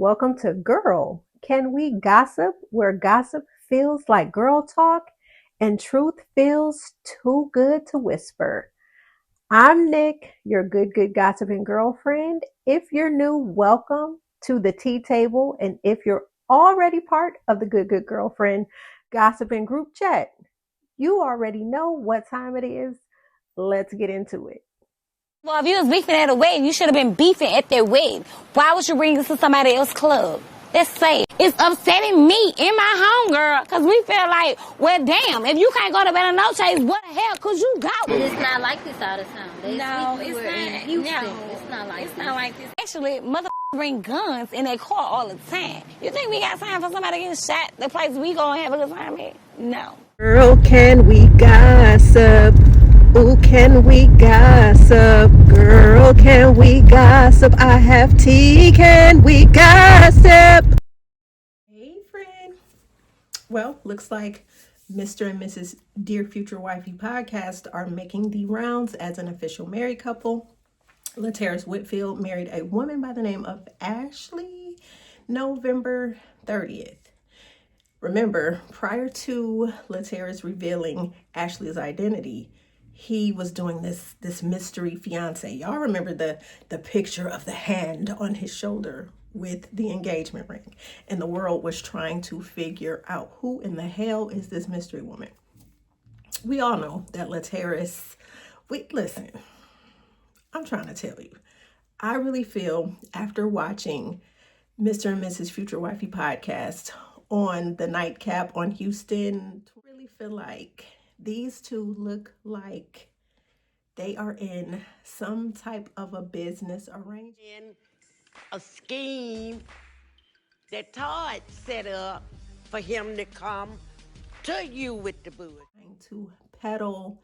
Welcome to Girl. Can we gossip? Where gossip feels like girl talk and truth feels too good to whisper. I'm Nick, your good gossiping girlfriend. If you're new, welcome to the tea table. And if you're already part of the good girlfriend gossiping group chat, you already know what time it is. Let's get into it. Well, if you was beefing at a wedding, you should have been beefing at their wedding. Why would you bring this to somebody else's club? That's sad. It's upsetting me in my home, girl, because we feel like, well, damn, if you can't go to bed and no chase, what the hell could you go? But it's not like this all the time. It's not like this. Actually, mother bring guns in their car all the time. You think we got time for somebody getting shot? The place we go and have a good time at? No. Girl, can we gossip? Ooh, can we gossip? Girl, can we gossip? I have tea, can we gossip? Hey, friend. Well, looks like Mr. and Mrs. Dear Future Wifey podcast are making the rounds as an official married couple. Laterras Whitfield married a woman by the name of Ashley November 30th. Remember, prior to Laterras revealing Ashley's identity, he was doing this mystery fiance. Y'all remember the picture of the hand on his shoulder with the engagement ring. And the world was trying to figure out who in the hell is this mystery woman. We all know that Laterras, listen, I'm trying to tell you. I really feel after watching Mr. and Mrs. Future Wifey podcast on the nightcap on Houston, I really feel like these two look like they are in some type of a business arrangement. A scheme that Todd set up for him to come to you with the booze. Trying to peddle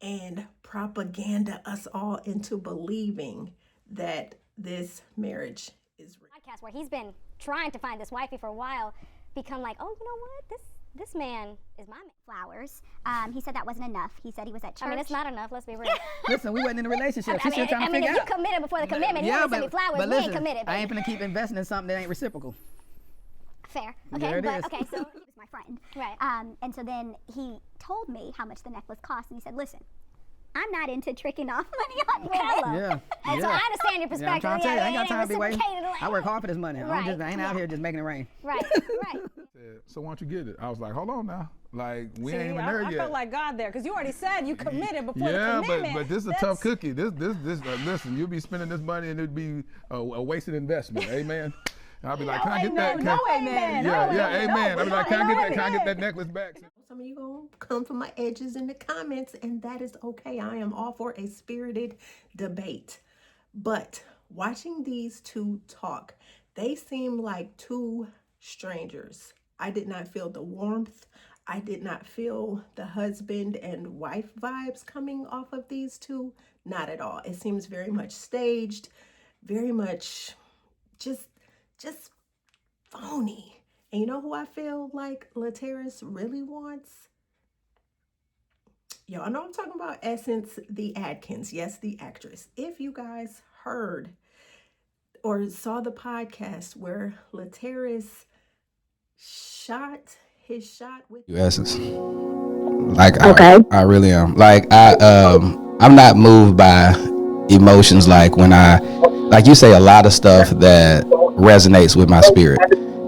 and propaganda us all into believing that this marriage is real. Podcast where he's been trying to find this wifey for a while, become like, oh, you know what, this man is my man. Flowers. He said that wasn't enough. He said he was at church. I mean, it's not enough. Let's be real. Listen, we wasn't in a relationship. She's still trying to figure if you out. committed before the commitment, you only send me flowers. But we listen, ain't committed. I ain't finna keep investing in something that ain't reciprocal. Fair. There Okay, it is. okay, so he was my friend. Right. And so then he told me how much the necklace cost, and he said, listen, I'm not into tricking off money on Carla. Yeah. And so I understand your Yeah, I'm perspective. trying to tell you, I ain't got time to be waiting. reciprocated. I work hard for this money. Right. I ain't out here just making it rain. Right, right. So why don't you get it? I was like, hold on now. Like, we ain't even I there yet. felt like God there, because you already said you committed before the Yeah, commitment. but this is a tough cookie. This listen, you'll be spending this money and it'd be a wasted investment. Amen. And I'll be like, can I get that? No, amen. Amen. I'll be like, can I get that necklace back? Some of you gonna come from my edges in the comments, and that is okay. I am all for a spirited debate. But watching these two talk, they seem like two strangers. I did not feel the warmth. I did not feel the husband and wife vibes coming off of these two. Not at all. It seems very much staged, very much just phony. And you know who I feel like Laterras really wants? Y'all know I'm talking about Essence the Adkins. Yes, the actress. If you guys heard or saw the podcast where Laterras shot his shot with Essence. Like, okay. I really am. Like, I'm not moved by emotions like when like you say a lot of stuff that resonates with my spirit.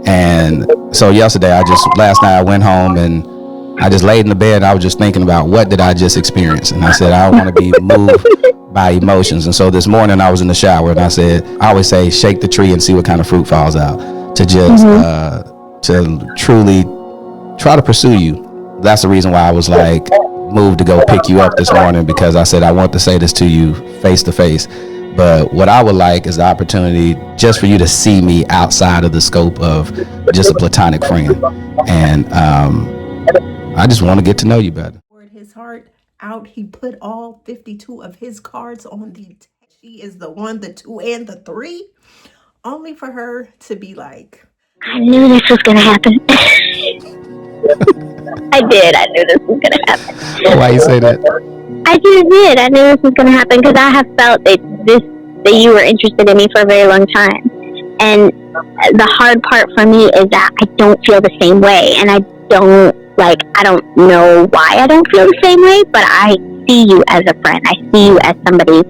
And so yesterday last night I went home and I just laid in the bed and I was just thinking about what did I just experience. And I said, I don't want to be moved by emotions. And so this morning I was in the shower and I said, I always say, shake the tree and see what kind of fruit falls out, to just, to truly try to pursue you. That's the reason why I was like moved to go pick you up this morning, because I said, I want to say this to you face to face. But what I would like is the opportunity just for you to see me outside of the scope of just a platonic friend. And I just want to get to know you better. Poured his heart out. He put all 52 of his cards on the she is the 1, the 2, and the 3. Only for her to be like, I knew this was going to happen. I knew this was going to happen. Why you say that? I just did. I knew this was going to happen because I have felt that you were interested in me for a very long time. And the hard part for me is that I don't feel the same way, and I don't know why I don't feel the same way, but I see you as a friend. I see you as somebody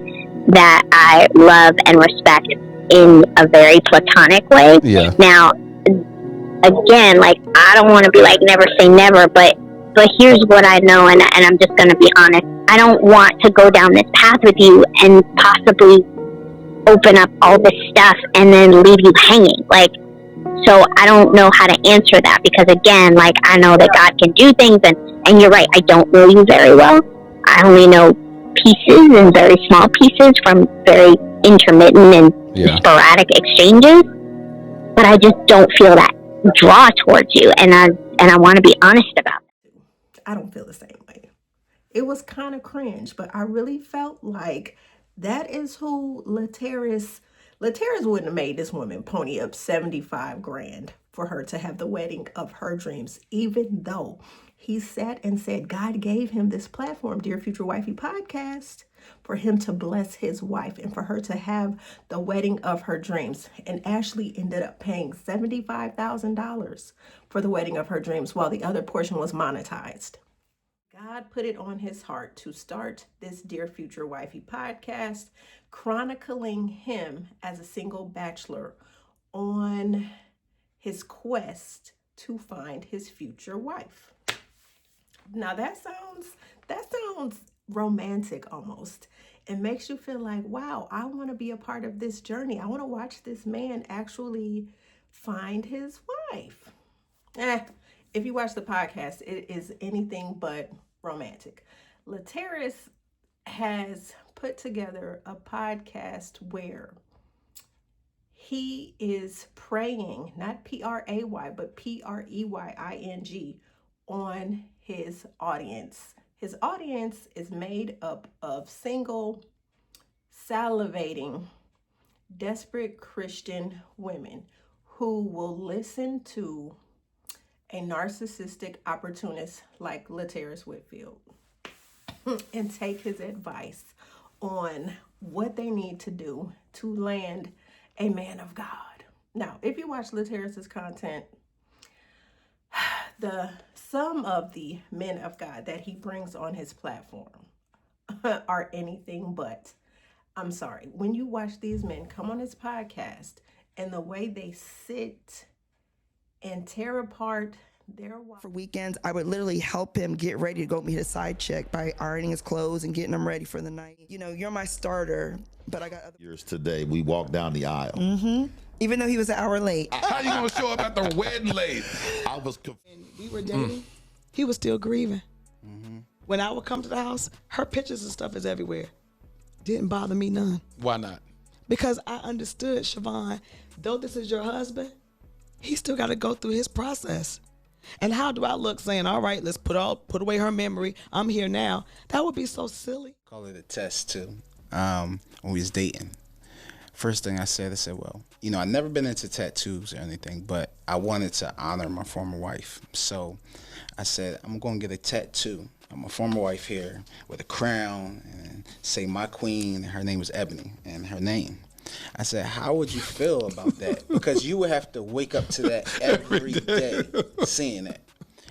that I love and respect in a very platonic way. Yeah. Now, again, like, I don't want to be like never say never, but here's what I know, and I'm just going to be honest. I don't want to go down this path with you and possibly open up all this stuff and then leave you hanging. Like, so I don't know how to answer that, because again, like, I know that God can do things, and you're right, I don't know you very well. I only know pieces and very small pieces from very intermittent and sporadic exchanges, but I just don't feel that draw towards you, and I want to be honest about it. I don't feel the same way. It was kind of cringe, but I really felt like that is who Laterras wouldn't have made this woman pony up 75 grand for her to have the wedding of her dreams, even though he sat and said God gave him this platform, Dear Future Wifey Podcast, for him to bless his wife and for her to have the wedding of her dreams. And Ashley ended up paying $75,000 for the wedding of her dreams, while the other portion was monetized. God put it on his heart to start this Dear Future Wifey podcast, chronicling him as a single bachelor on his quest to find his future wife. Now that sounds romantic almost. It makes you feel like, wow, I want to be a part of this journey. I want to watch this man actually find his wife. If you watch the podcast, it is anything but romantic. LieTerras has put together a podcast where he is praying, not P-R-A-Y, but P-R-E-Y-I-N-G, on his audience. His audience is made up of single, salivating, desperate Christian women who will listen to a narcissistic opportunist like Laterras Whitfield and take his advice on what they need to do to land a man of God. Now, if you watch Laterras' content, some of the men of God that he brings on his platform are anything but. I'm sorry. When you watch these men come on his podcast and the way they sit and tear apart their wife. For weekends, I would literally help him get ready to go meet a side chick by ironing his clothes and getting him ready for the night. You know, you're my starter, but I got other years today. We walked down the aisle. Mm-hmm. Even though he was an hour late. How you gonna show up at the wedding late? I was confused. We were dating. He was still grieving. Mm-hmm. When I would come to the house, her pictures and stuff is everywhere. Didn't bother me none. Why not? Because I understood, Siobhan, though this is your husband, he still got to go through his process. And how do I look saying, all right, let's put away her memory. I'm here now. That would be so silly. Call it a test too. When we was dating, first thing I said, well, you know, I've never been into tattoos or anything, but I wanted to honor my former wife. So I said, I'm going to get a tattoo of my former wife here with a crown and say my queen, and her name was Ebony, and her name. I said, how would you feel about that? Because you would have to wake up to that every day, seeing it.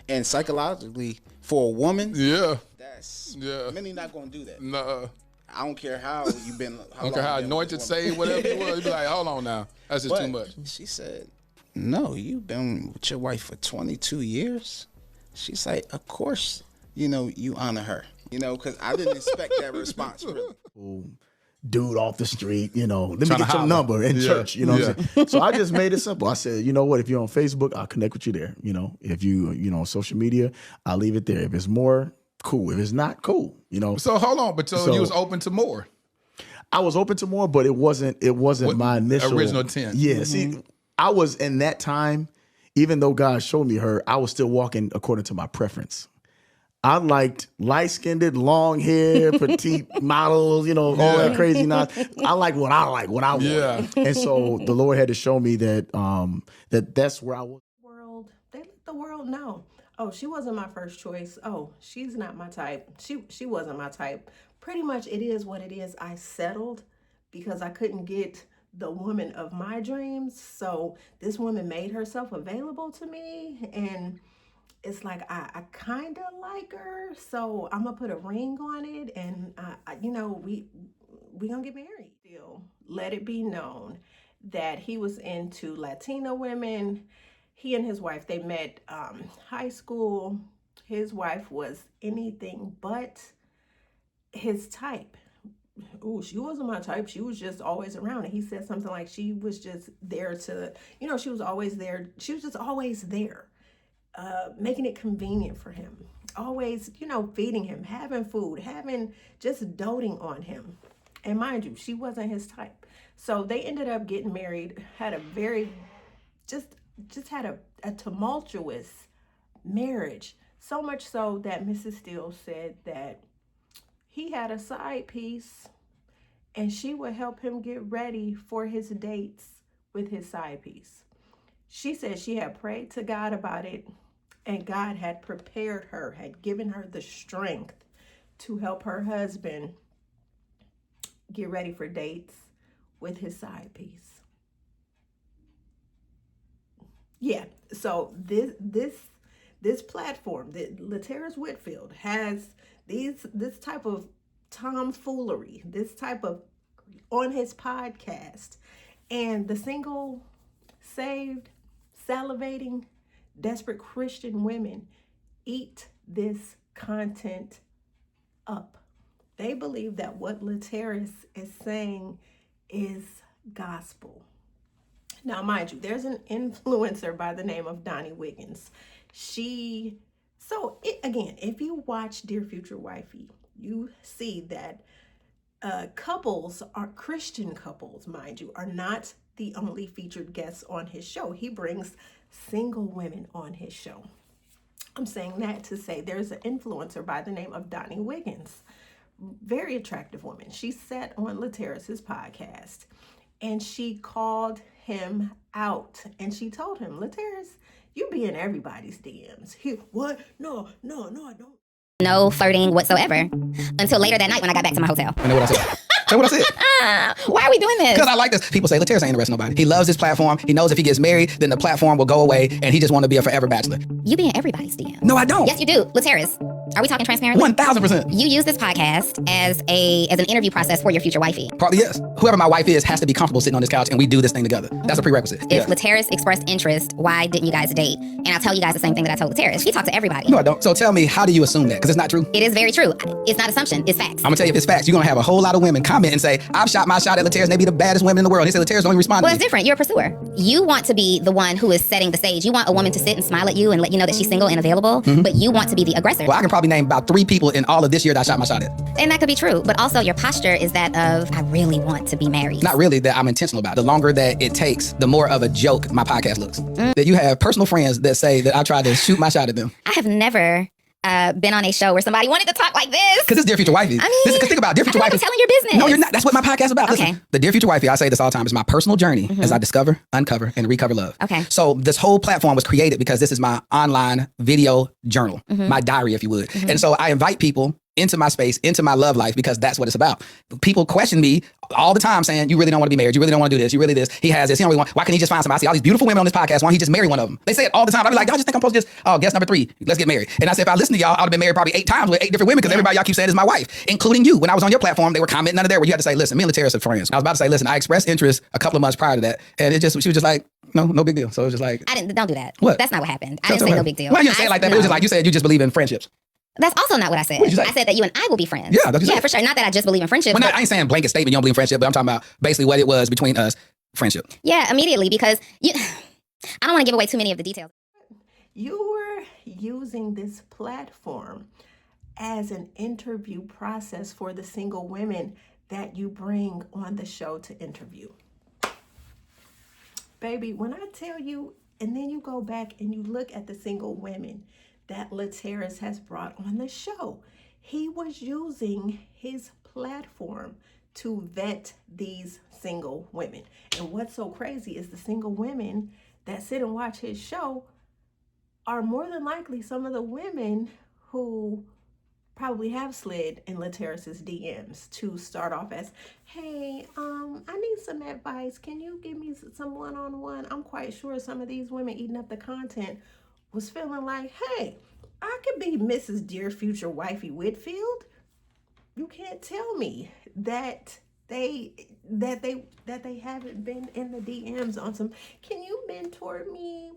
And psychologically, for a woman, many not going to do that. No. I don't care how you've been. I don't care how anointed, saved, whatever you was. You be like, hold on now. That's just too much. She said, no, you've been with your wife for 22 years. She's like, of course, you know, you honor her. You know, because I didn't expect that response, really. Dude off the street, you know, let me get your number in church, you know what I'm saying? So I just made it simple. I said, you know what, if you're on Facebook, I'll connect with you there. You know, if you on social media, I'll leave it there. If it's more, cool. If it's not, cool. You know. So hold on, but so you was open to more. I was open to more, but it wasn't my initial original intent. Yeah. See, I was in that time, even though God showed me her, I was still walking according to my preference. I liked light-skinned, long hair, petite models, you know, all that crazy nonsense. I like what I want. Yeah. And so the Lord had to show me that that's where I was. They let the world know. Oh, she wasn't my first choice. Oh, she's not my type. She wasn't my type. Pretty much it is what it is. I settled because I couldn't get the woman of my dreams. So this woman made herself available to me, and it's like I kind of like her, so I'm gonna put a ring on it, and we gonna get married. Still, let it be known that he was into Latina women. He and his wife, they met high school. His wife was anything but his type. Ooh, she wasn't my type. She was just always around. And he said something like she was just there to, she was always there. She was just always there, making it convenient for him. Always, feeding him, having food, just doting on him. And mind you, she wasn't his type. So they ended up getting married, had a very, just had a tumultuous marriage. So much so that Mrs. Steele said that he had a side piece and she would help him get ready for his dates with his side piece. She said she had prayed to God about it, and God had prepared her, had given her the strength to help her husband get ready for dates with his side piece. Yeah, so this platform, that Laterras Whitfield, has this type of tomfoolery, this type of on his podcast, and the single, saved, salivating, desperate Christian women eat this content up. They believe that what LieTerras is saying is gospel. Now, mind you, there's an influencer by the name of Donni Wiggins. Again, if you watch Dear Future Wifey, you see that Christian couples, mind you, are not the only featured guests on his show. He brings single women on his show. I'm saying that to say there's an influencer by the name of Donni Wiggins. Very attractive woman. She sat on LieTerras' podcast and she called him out, and she told him, LieTerras, you be in everybody's DMs. What? No, I don't. No flirting whatsoever until later that night when I got back to my hotel. I know what I said. Say what I said. Why are we doing this? Because I like this. People say LieTerras ain't interested in nobody. He loves his platform. He knows if he gets married, then the platform will go away, and he just want to be a forever bachelor. You be in everybody's DM. No, I don't. Yes, you do. LieTerras, are we talking transparently? 1,000%. You use this podcast as an interview process for your future wifey. Partly, yes. Whoever my wife is has to be comfortable sitting on this couch, and we do this thing together. That's a prerequisite. If LieTerras expressed interest, why didn't you guys date? And I'll tell you guys the same thing that I told LieTerras. She talked to everybody. No, I don't. So tell me, how do you assume that? Because it's not true. It is very true. It's not assumption. It's facts. I'm going to tell you if it's facts. You're going to have a whole lot of women comment and say, I've shot my shot at LieTerras, and they be the baddest women in the world. He said LieTerras don't even respond to me. Well, it's different. You're a pursuer. You want to be the one who is setting the stage. You want a woman to sit and smile at you and let you know that she's single and available, but you want to be the aggressor. Well, I can probably name about 3 people in all of this year that I shot my shot at. And that could be true, but also your posture is that of, I really want to be married. Not really, that I'm intentional about. The longer that it takes, the more of a joke my podcast looks. That you have personal friends that say that I tried to shoot my shot at them. I have never been on a show where somebody wanted to talk like this. Because it's Dear Future Wifey. I mean, think about Dear Future Wifey. I'm telling your business. No, you're not. That's what my podcast is about. Okay. Listen, the Dear Future Wifey, I say this all the time, is my personal journey as I discover, uncover, and recover love. Okay. So this whole platform was created because this is my online video journal, my diary, if you would. And so I invite people into my space, into my love life, because that's what it's about. People question me all the time saying, you really don't want to be married. You really don't want to do this. You really this. He has this. He don't really want. Why can't he just find somebody? I see all these beautiful women on this podcast. Why don't he just marry one of them? They say it all the time. I be like, y'all just think I'm supposed to just, guest number 3, let's get married. And I said, if I listen to y'all, I'd have been married probably 8 times with 8 different women because everybody y'all keep saying is my wife, including you. When I was on your platform, they were commenting under there where you had to say, listen, me and LieTerras are friends. I was about to say, listen, I expressed interest a couple of months prior to that. And she was just like, no big deal. So it was just like. Don't do that. What? That's not what happened. I didn't say no big deal. Well, you didn't say it like that, but it was just like, you said you just believe in friendships. That's also not what I said. What did you say? I said that you and I will be friends. Yeah, that's what you said. For sure. Not that I just believe in friendship. Well, I ain't saying blanket statement, you don't believe in friendship, but I'm talking about basically what it was between us, friendship. Yeah, immediately, because I don't want to give away too many of the details. You were using this platform as an interview process for the single women that you bring on the show to interview. Baby, when I tell you, and then you go back and you look at the single women that LieTerras has brought on the show, he was using his platform to vet these single women. And what's so crazy is the single women that sit and watch his show are more than likely some of the women who probably have slid in LieTerras' DMs to start off as, hey, I need some advice. Can you give me some one-on-one? I'm quite sure some of these women eating up the content was feeling like, hey, I could be Mrs. Dear Future Wifey Whitfield. You can't tell me that they haven't been in the DMs on some, can you mentor me?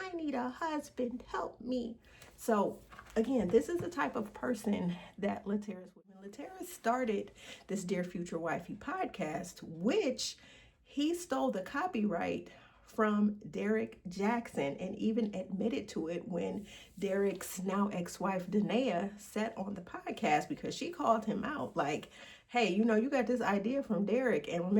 I need a husband, help me. So again, this is the type of person that LieTerras, when LieTerras started this Dear Future Wifey podcast, which he stole the copyright from Derek Jackson and even admitted to it when Derek's now ex-wife Danae sat on the podcast, because she called him out like, hey, you know, you got this idea from Derek, and remember